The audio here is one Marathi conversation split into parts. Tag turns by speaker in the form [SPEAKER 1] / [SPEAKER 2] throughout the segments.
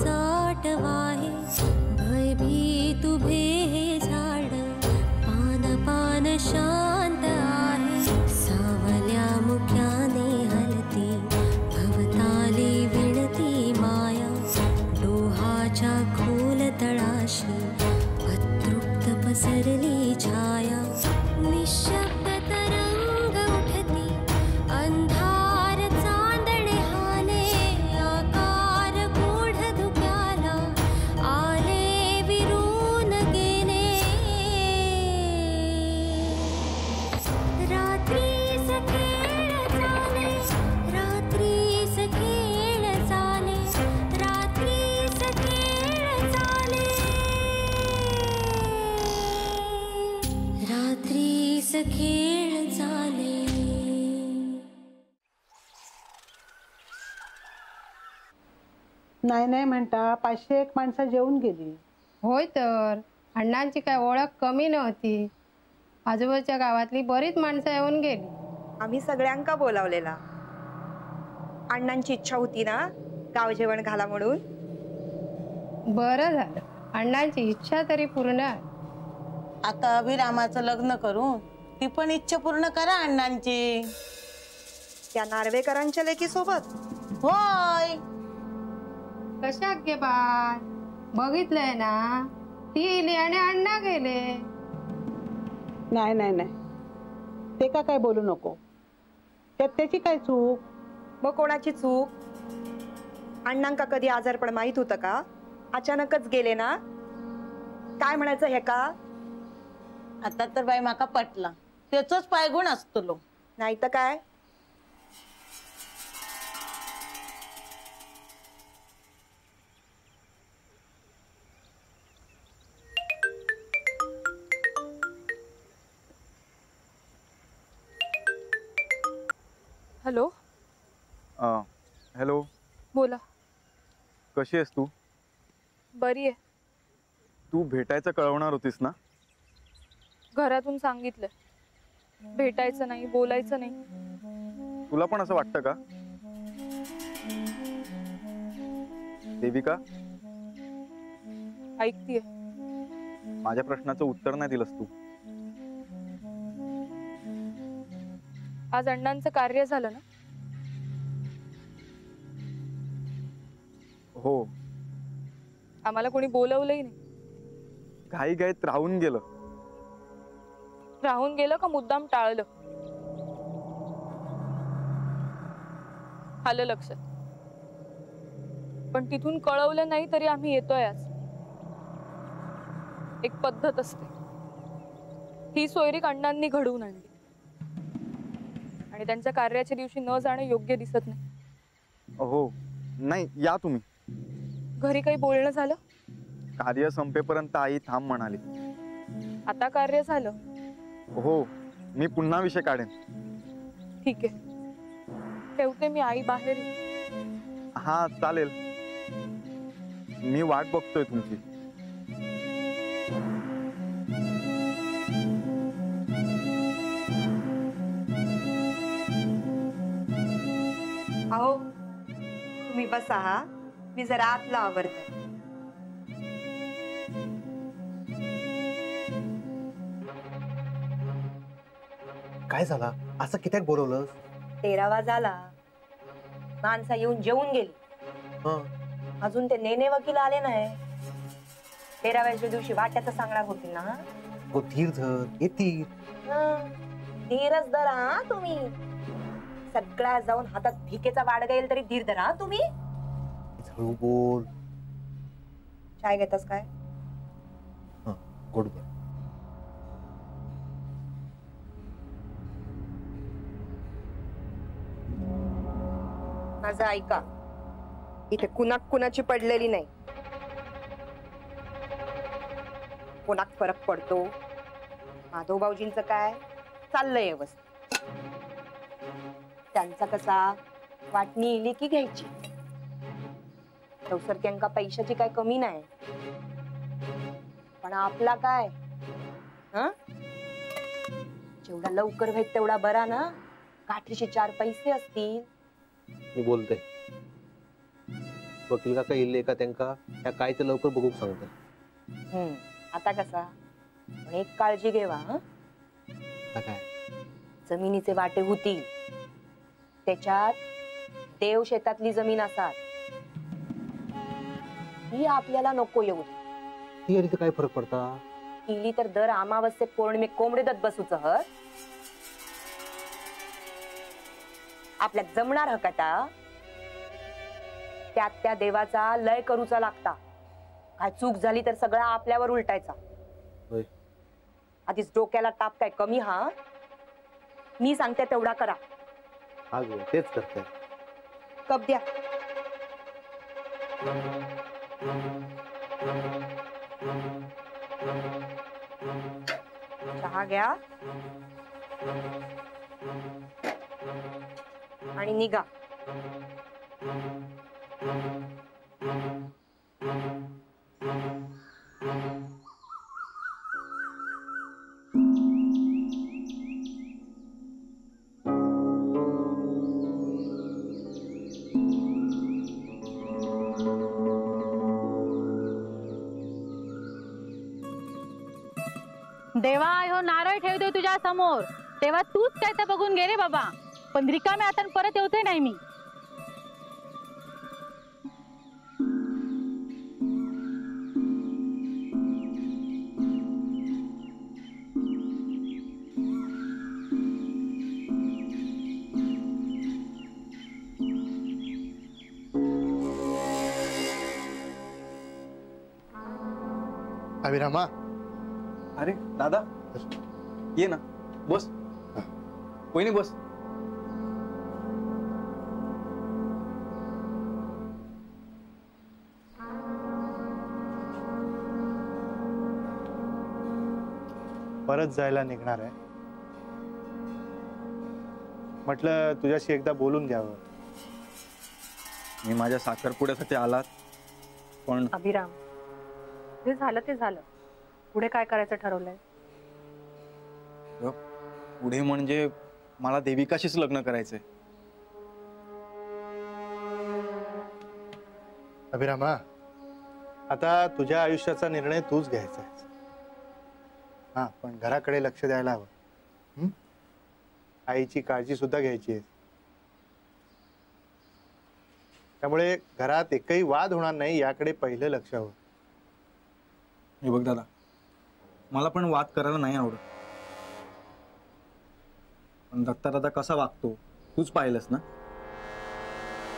[SPEAKER 1] साठ वाहे भयभीत उभे हे झाड पान पान शांत आहे सावल्या मुक्याने हलती भवताली विणती माया डोहाच्या खोल तळाशी अतृप्त पसरली छाया निशब्द तरंग उठती अंधार चांदणे हाले आकार गूढ धुक्याला आले विरून गेले रात्रीस खेळ चाले रात्रीस खेळ चाले रात्रीस खेळ चाले रात्रीस खेळ चाले.
[SPEAKER 2] नाही नाही म्हणता 501 माणसं जेवून गेली.
[SPEAKER 3] होय तर अण्णांची काय ओळख कमी नव्हती. आजूबाजूच्या गावातली बरीच माणसं येऊन गेली.
[SPEAKER 4] आम्ही सगळ्यांका बोलावलेला. अण्णांची इच्छा होती ना गाव जेवण घाला म्हणून.
[SPEAKER 3] बरं झालं अण्णांची इच्छा तरी पूर्ण आहे.
[SPEAKER 5] आता अभिरामाचं लग्न करून ती पण इच्छा पूर्ण करा अण्णांची.
[SPEAKER 4] त्या नार्वेकरांच्या लेकी सोबत.
[SPEAKER 5] होय
[SPEAKER 3] कशा गे बाय बघितलंय ना ती इली आणि अण्णा गेले.
[SPEAKER 2] नाही नाही नाही ते का काय बोलू नको. त्यात त्याची काय चूक.
[SPEAKER 4] मग कोणाची चूक. अण्णांका कधी आजारपण माहित होतं का. अचानकच गेले ना. काय म्हणायचं हे का.
[SPEAKER 5] आता तर बाई माका पटला त्याचंच पायगुण असतो लो.
[SPEAKER 4] नाही तर काय.
[SPEAKER 6] हॅलो.
[SPEAKER 7] हॅलो.
[SPEAKER 6] बोला.
[SPEAKER 7] कशी आहेस तू.
[SPEAKER 6] बरी आहे.
[SPEAKER 7] तू भेटायचं कळवणार होतीस ना.
[SPEAKER 6] घरातून सांगितलं भेटायचं नाही बोलायचं नाही.
[SPEAKER 7] तुला पण असं वाटतं का. देविका
[SPEAKER 6] ऐकतीये.
[SPEAKER 7] माझ्या प्रश्नाचं उत्तर नाही दिलंस तू.
[SPEAKER 6] आज अण्णांचं कार्य झालं ना.
[SPEAKER 7] हो.
[SPEAKER 6] आम्हाला कोणी बोलवलंही नाही.
[SPEAKER 7] घाई घाईत राहून गेलं.
[SPEAKER 6] राहून गेलं का मुद्दाम टाळलं. आलं लक्षात. पण तिथून कळवलं नाही तरी आम्ही येतोय आज. एक पद्धत असते. ही सोयरीक अण्णांनी घडवून आणली आणि त्यांच्या कार्याच्या दिवशी न जाणं योग्य दिसत नाही.
[SPEAKER 7] हो नाही या तुम्ही.
[SPEAKER 6] घरी काही बोलणं झालं.
[SPEAKER 7] कार्य संपेपर्यंत आई थांब म्हणाली.
[SPEAKER 6] आता कार्य झालं.
[SPEAKER 7] हो मी पुन्हा विषय काढेन.
[SPEAKER 6] ठीक आहे ठेवते मी. आई बाहेर.
[SPEAKER 7] हा चालेल. मी वाट बघतोय तुमची.
[SPEAKER 4] अहो तुम्ही बसा. हा मी जरा आतला आवरते.
[SPEAKER 8] काय झाला असं कित्याक बोलवलं.
[SPEAKER 4] 13वा झाला. माणसा येऊन जेवून गेली. अजून ते नेने वकील आले नाही. 13व्याच्या दिवशी वाट्याचं सांगणार होती ना.
[SPEAKER 8] हो धीर धर येतील.
[SPEAKER 4] धीरच धरा तुम्ही. सगळ्या जाऊन हातात भिकेचा वाडगा येईल तरी धीर धरा तुम्ही.
[SPEAKER 8] हळू बोल.
[SPEAKER 4] चाय घेतास काय.
[SPEAKER 8] गोड बोल.
[SPEAKER 4] माझं ऐका. इथे कुणाक कुणाची पडलेली नाही. कोणाक फरक पडतो. माधव भाऊजींचं काय चाललंय व्यवस्थित. त्यांचा कसा वाटणी इली की घ्यायची. तवसर त्यांका पैशाची काय कमी नाही. पण आपला काय जेवढा लवकर व्हायचं तेवढा बरा ना. गाठीचे 4 पैसे असतील.
[SPEAKER 8] मी बोलते. वकील काका येईल का त्यांका ह्या काय ते लवकर बघूक सांगतात.
[SPEAKER 4] आता कसा पण एक काळजी घेवा हं?
[SPEAKER 8] आता काय
[SPEAKER 4] जमिनीचे वाटे होतील त्याच्यात देव शेतातली जमीन असतात ही आपल्याला नको येऊ दे.
[SPEAKER 8] ती आणि काय फरक पडता.
[SPEAKER 4] केली तर दर अमावस्येत पौर्णिमेक कोंबडे दत बसूच हर आपल्यात जमणार हकता त्यात त्या देवाचा लय करूचा लागता. काय चूक झाली तर सगळा आपल्यावर उलटायचा.
[SPEAKER 8] होय.
[SPEAKER 4] आधीच डोक्याला ताप काय कमी हा मी सांगते तेवढा करा.
[SPEAKER 8] हा गे तेच करताय.
[SPEAKER 4] कप द्या. चहा घ्या आणि निघा.
[SPEAKER 9] देवा ह्यो नारळ ठेवतोय तुझ्या समोर तेव्हा तूच काय तर बघून गे रे बाबा. पण रिकामे आता परत येवते नाही मी.
[SPEAKER 10] अभिरामा.
[SPEAKER 7] अरे दादा ये ना बस. वहिनी बस.
[SPEAKER 10] परत जायला निघणार आहे. म्हटलं तुझ्याशी एकदा बोलून घ्यावं.
[SPEAKER 7] मी माझ्या साखरपुड्यासाठी आलात पण
[SPEAKER 4] अभिराम जे झालं ते झालं. पुढे काय करायचं ठरवलंय.
[SPEAKER 7] पुढे म्हणजे मला देविकाशीच लग्न करायचंय.
[SPEAKER 10] अभिरामा आता तुझ्या आयुष्याचा निर्णय तूच घ्यायचा आहे. हा पण घराकडे लक्ष द्यायला हवं. आईची काळजी सुद्धा घ्यायची आहे. त्यामुळे घरात एकही वाद होणार नाही याकडे पहिलं लक्ष हवं.
[SPEAKER 7] हे बघ दादा मला पण वाद करायला नाही आवडत. पण दत्ता दादा कसा वागतो तूच पाहिलंस ना.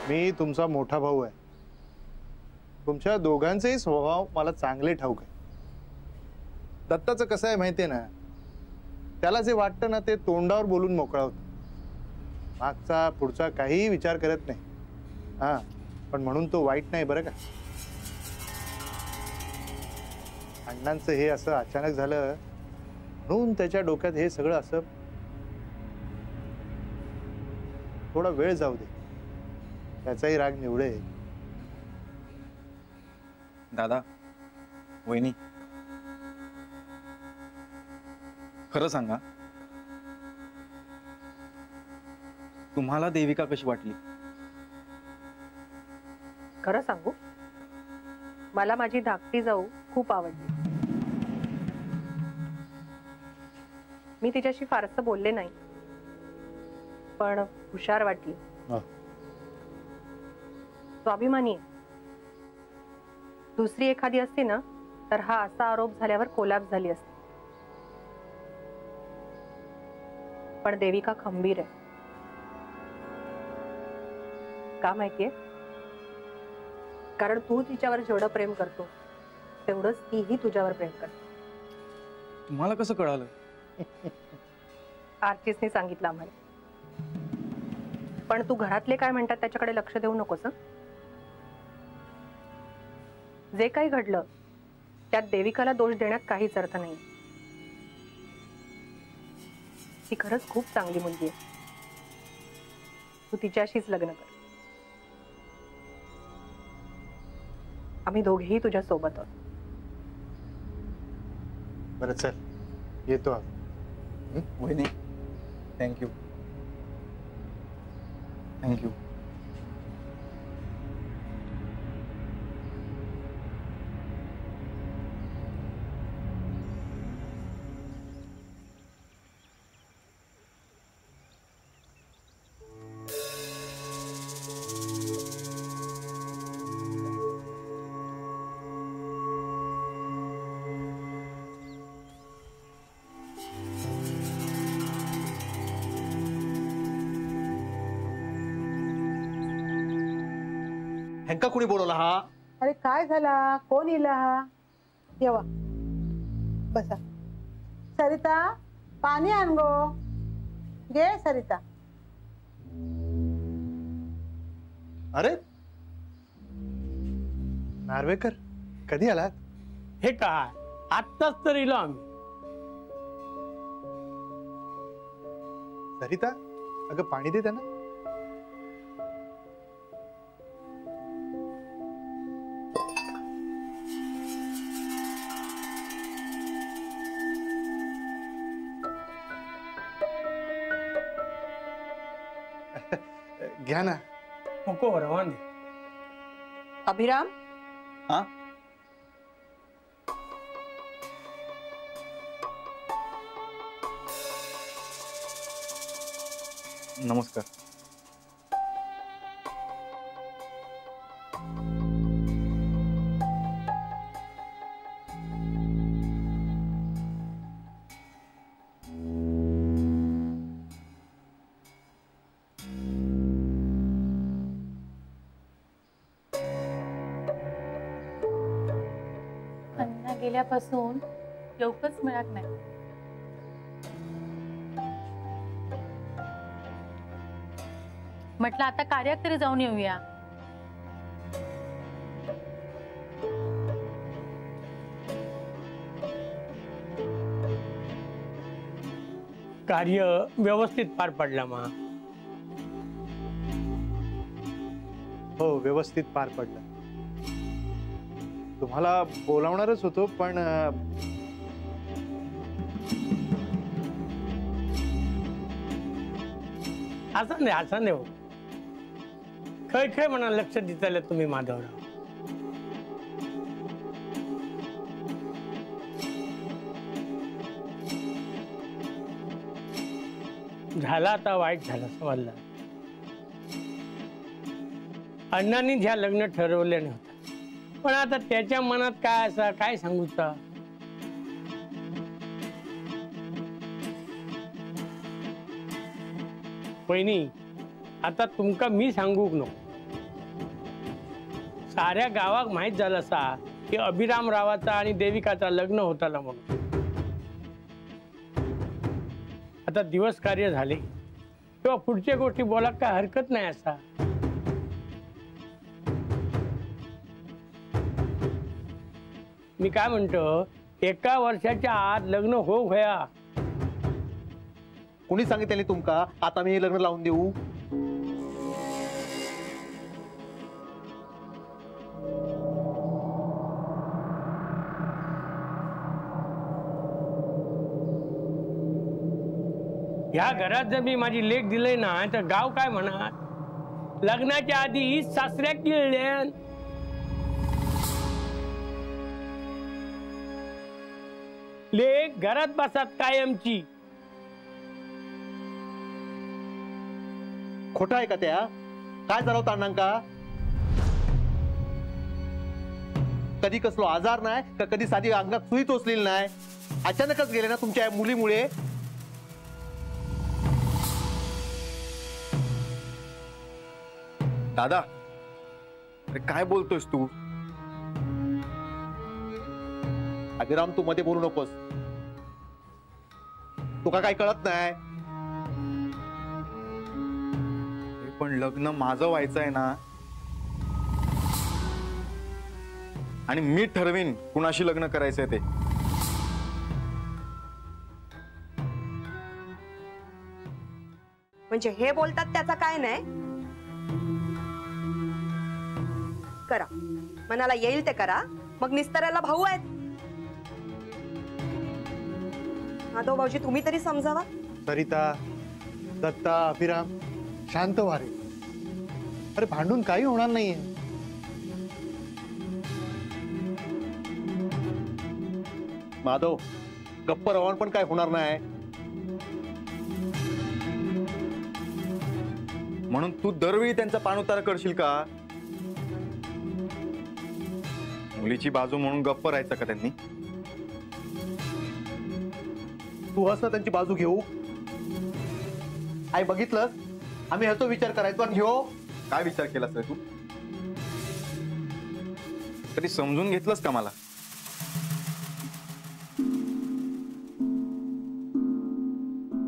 [SPEAKER 10] मी तुमचा मोठा भाऊ आहे. तुमच्या दोघांचेही स्वभाव मला चांगले ठाऊक आहे. दत्ताचं कसं आहे माहितीये ना त्याला जे वाटतं ना ते तोंडावर बोलून मोकळा होतो. मागचा पुढचा काहीही विचार करत नाही. हा पण म्हणून तो वाईट नाही बरं का. अण्णांचं हे असं अचानक झालं म्हणून त्याच्या डोक्यात हे सगळं असं. थोडा वेळ जाऊ दे. त्याचाही राग निवडेल.
[SPEAKER 7] दादा वहिनी खरं सांगा तुम्हाला देविका कशी वाटली.
[SPEAKER 4] खरं सांगू मला माझी धाकटी जाऊ खूप आवडली. मी तिच्याशी फारसं बोलले नाही पण हुशार वाटली. स्वाभिमानी आहे. दुसरी एखादी असती ना तर हा असा आरोप झाल्यावर कोलाप झाली असती. पण देविका खंबीर आहे. का माहितीये कारण तू तिच्यावर जेवढं प्रेम करतो तेवढंच तीही तुझ्यावर प्रेम करते.
[SPEAKER 7] तुम्हाला कसं कळालं.
[SPEAKER 4] आर्टिस्टने सांगितलं आम्हाला. पण तू घरातले काय म्हणतात त्याच्याकडे लक्ष देऊ नकोस. जे काही घडलं त्यात देविकाला दोष देण्यात काहीच अर्थ नाही. ती खरंच खूप चांगली मुलगी आहे. तू तिच्याशीच लग्न कर. आम्ही दोघेही तुझ्या सोबत आहोत.
[SPEAKER 10] बरं चल येतो.
[SPEAKER 7] वहिनी थँक्यू. थँक्यू.
[SPEAKER 8] ह्यांका कुणी बोलवला हा?
[SPEAKER 2] अरे काय झाला, कोण इला हा? येवा बसा. सरिता पाणी आण गो. घे सरिता.
[SPEAKER 10] अरे नार्वेकर, कधी आलात?
[SPEAKER 11] हे काय आत्ताच तर इलो आम्ही.
[SPEAKER 10] सरिता अगं पाणी दे त्यांना. घ्या ना.
[SPEAKER 11] नको रवान दे.
[SPEAKER 4] अभिराम
[SPEAKER 7] हा नमस्कार.
[SPEAKER 9] अण्णा गेल्यापासून येऊकच मिळत नाही. म्हटलं आता कार्यात तरी जाऊन येऊया.
[SPEAKER 11] कार्य व्यवस्थित पार पडला मा.
[SPEAKER 10] हो व्यवस्थित पार पडलं. तुम्हाला बोलावणारच होतो पण
[SPEAKER 11] असं नाही हो. खय खय म्हणा लक्ष दिताले तुम्ही माधवराव. झाला आता वाईट झालं समजलं. अण्णांनी ज्या लग्न ठरवले नव्हतं पण आता त्याच्या मनात काय असं काय सांगूचा. पहिनी आता तुमका मी सांगूक नको. साऱ्या गावाक माहित झालं असा की अभिराम रावाचा आणि देविकाचा लग्न होताला म्हणून. आता दिवस कार्य झाले किंवा पुढच्या गोष्टी बोला काय हरकत नाही असा. मी काय म्हणतो 1 वर्षाच्या आत लग्न हो भया.
[SPEAKER 8] कोणी सांगितले तुमका आता मी हे लग्न लावून देऊ?
[SPEAKER 11] ह्या घरात जर मी माझी लेख दिले ना तर गाव काय म्हणा. लग्नाच्या आधी सासऱ्या किळल्यान. लेख घरात बसतात कायमची.
[SPEAKER 8] खोटा आहे का त्या? काय चालवता अण्णांका? कधी कसलो आजार नाही का कधी साधी अंगात सुई टोचलेली नाही. अचानकच गेले ना तुमच्या मुलीमुळे.
[SPEAKER 7] दादा अरे काय बोलतोयस तू?
[SPEAKER 8] अभिराम तू मध्ये बोलू नकोस. तुका काय कळत नाही?
[SPEAKER 7] पण लग्न माझं व्हायचं आहे ना आणि मी ठरवीन कुणाशी लग्न करायचंय ते.
[SPEAKER 4] म्हणजे हे बोलतात त्याचा काय नाही. करा मनाला येईल ते करा. मग निस्तराला भाऊ आहेत. माधव भाऊजी तुम्ही तरी समजावा.
[SPEAKER 10] सरिता, दत्ता, अभिराम शांत व्हा रे. अरे भांडून काही होणार नाहीये.
[SPEAKER 8] माधव गप्प रवान पण काय होणार नाही.
[SPEAKER 7] म्हणून तू दरवेळी त्यांचा पाणउतारा करशील का? मुलीची बाजू म्हणून गप्प राहायचं का त्यांनी?
[SPEAKER 8] तू हस ना त्यांची बाजू घेऊ. आई बघितलंस आम्ही ह्याचा विचार करायचो आणि घेऊ.
[SPEAKER 7] काय विचार केलास रे तू? तरी समजून घेतलंस का मला?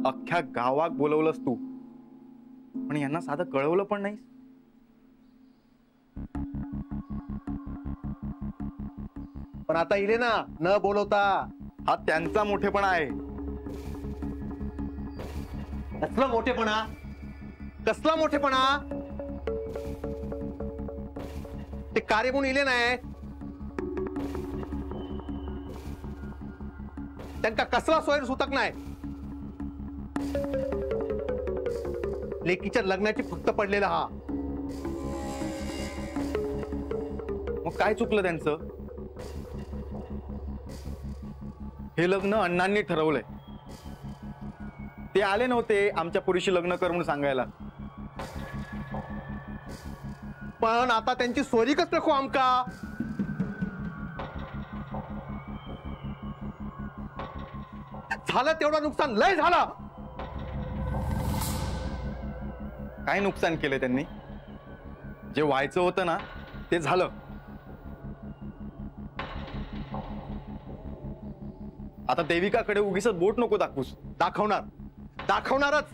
[SPEAKER 7] अख्ख्या गावात बोलवलंस तू, पण यांना साधं कळवलं पण नाही.
[SPEAKER 8] पण आता इले ना न बोलवता.
[SPEAKER 7] हा त्यांचा मोठेपणा आहे.
[SPEAKER 8] कसला मोठेपणा? कसला मोठेपणा? ते कार्य म्हणून इले नाही, त्यांना कसला सोयर सुतक नाही. लेकीच्या लग्नाची फक्त पडलेला हा.
[SPEAKER 7] मग काय चुकलं त्यांचं? हे लग्न अण्णांनी ठरवलंय. ते आले नव्हते आमच्या पुरीशी लग्न कर म्हणून सांगायला.
[SPEAKER 8] पण आता त्यांची सोयरीकच नको आमका. झालं तेवढं नुकसान लय झालं.
[SPEAKER 7] काय नुकसान केलंय त्यांनी? जे व्हायचं होतं ना ते झालं. आता देविकाकडे उगीच बोट नको दाखवूस.
[SPEAKER 8] दाखवणार, दाखवणारच.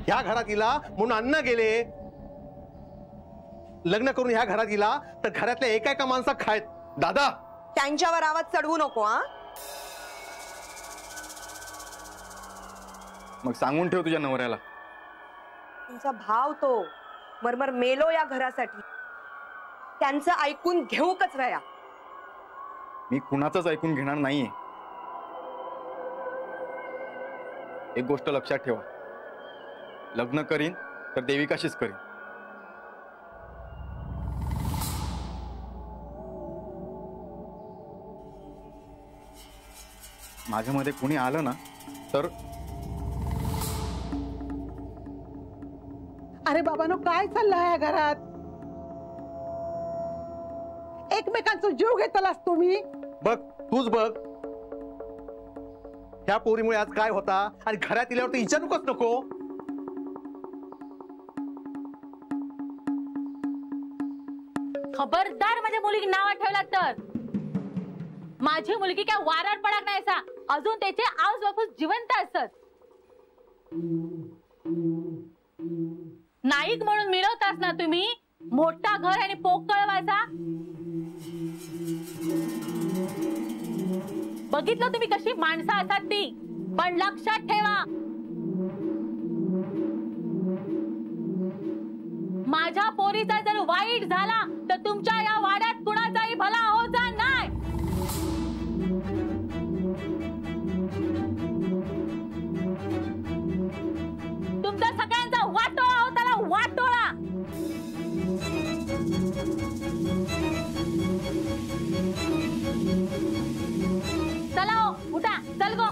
[SPEAKER 8] ह्या घरात इला म्हणून अण्णा गेले. लग्न करून ह्या घरात इला तर घरातल्या एका एका माणसा खायत.
[SPEAKER 7] दादा,
[SPEAKER 4] त्यांच्यावर आवाज चढवू नको. हा,
[SPEAKER 7] मग सांगून ठेव तुझ्या नवऱ्याला.
[SPEAKER 4] तुमचा भाव तो मरमर मेलो या घरासाठी. त्यांचं ऐकून घेऊ कच वया.
[SPEAKER 7] मी कुणाचंच ऐकून घेणार नाहीये. एक गोष्ट लक्षात ठेवा, लग्न करीन तर देविकाशीच करीन. माझ्यामध्ये कुणी आलं ना तर.
[SPEAKER 2] अरे बाबानो, काय चाललंय या घरात? एकमेकांचा जीव घेतलास तुम्ही.
[SPEAKER 8] बघ, तूच बघ. ह्या पोरीमुळे आज काय होता आणि घरात इल्यावर विचारूकच नको.
[SPEAKER 9] खबरदार माझ्या मुलीची नाव ठेवला तर. माझी मुलगी काय वारार पडक नाही सा. अजून त्याचे आऊस बापूस जिवंत असत. नाईक म्हणून मिरवतास ना तुम्ही. मोठा घर आणि पोकळ वासा. बघितलं तुम्ही कशी माणसं असतात ती. पण लक्षात ठेवा, माझ्या पोरीचा जर वाईट झाला तर तुमच्या या वाड्यात कुणाचाही भला होता नाही. तुमचा सगळ्यांचा वाटोळा होता, वाटोळा. चला हो, उठा, चल गो.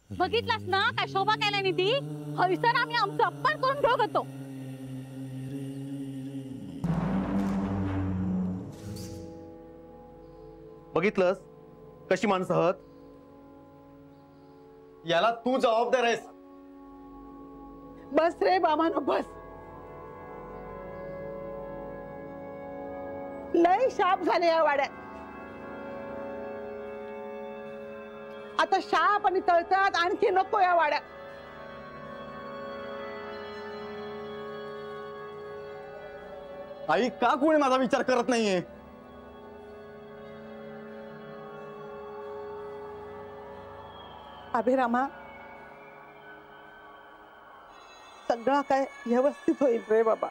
[SPEAKER 9] बघितलास ना काय शोभा केला नी ती. हयसर आम्ही आमचं अपमान करून घेऊ होतो.
[SPEAKER 8] बघितलंस कशी माणसं आहात.
[SPEAKER 7] याला तू जबाबदार आहेस.
[SPEAKER 2] बस रे बाबानो, बस. लय शाप झाले या वाड्यात. आता शाप आणि तळतळात आणखी नको या वाड्यात.
[SPEAKER 7] आई, का कोणी माझा विचार करत नाहीये?
[SPEAKER 2] अभिरामा, सगळं काय व्यवस्थित होईल रे बाबा.